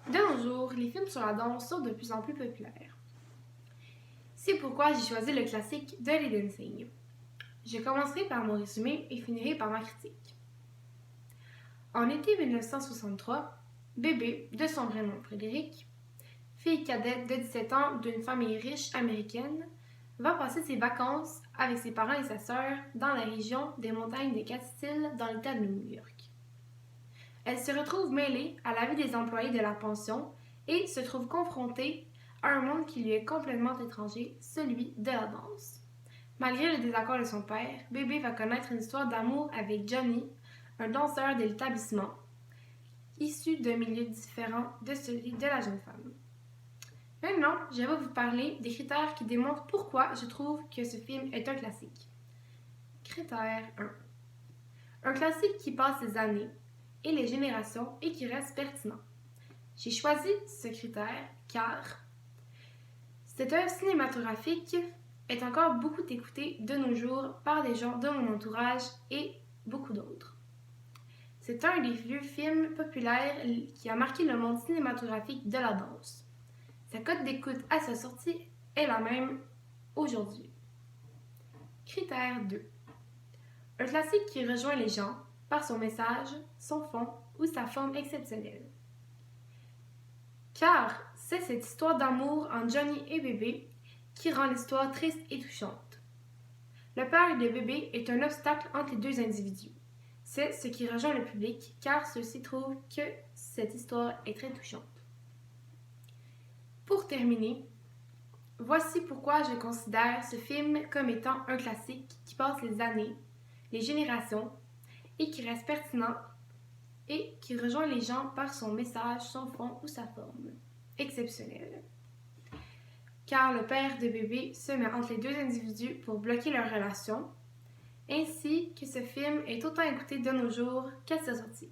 De nos jours, les films sur la danse sont de plus en plus populaires. C'est pourquoi j'ai choisi le classique Dirty Dancing. Je commencerai par mon résumé et finirai par ma critique. En été 1963, Bébé, de son vrai nom Frédéric, fille cadette de 17 ans d'une famille riche américaine, va passer ses vacances avec ses parents et sa sœur dans la région des montagnes des Catskills dans l'État de New York. Elle se retrouve mêlée à la vie des employés de la pension et se trouve confrontée à un monde qui lui est complètement étranger, celui de la danse. Malgré le désaccord de son père, Bébé va connaître une histoire d'amour avec Johnny, un danseur de l'établissement, issu d'un milieu différent de celui de la jeune femme. Maintenant, je vais vous parler des critères qui démontrent pourquoi je trouve que ce film est un classique. Critère 1. Un classique qui passe les années et les générations et qui reste pertinent. J'ai choisi ce critère car cette œuvre cinématographique est encore beaucoup écoutée de nos jours par des gens de mon entourage et beaucoup d'autres. C'est un des vieux films populaires qui a marqué le monde cinématographique de la danse. Sa cote d'écoute à sa sortie est la même aujourd'hui. Critère 2. Un classique qui rejoint les gens par son message, son fond ou sa forme exceptionnelle. Car c'est cette histoire d'amour entre Johnny et Bébé qui rend l'histoire triste et touchante. Le père de Bébé est un obstacle entre les deux individus. C'est ce qui rejoint le public car ceux-ci trouvent que cette histoire est très touchante. Pour terminer, voici pourquoi je considère ce film comme étant un classique qui passe les années, les générations et qui reste pertinent et qui rejoint les gens par son message, son fond ou sa forme exceptionnelle. Car le père de Bébé se met entre les deux individus pour bloquer leur relation, ainsi que ce film est autant écouté de nos jours qu'à sa sortie.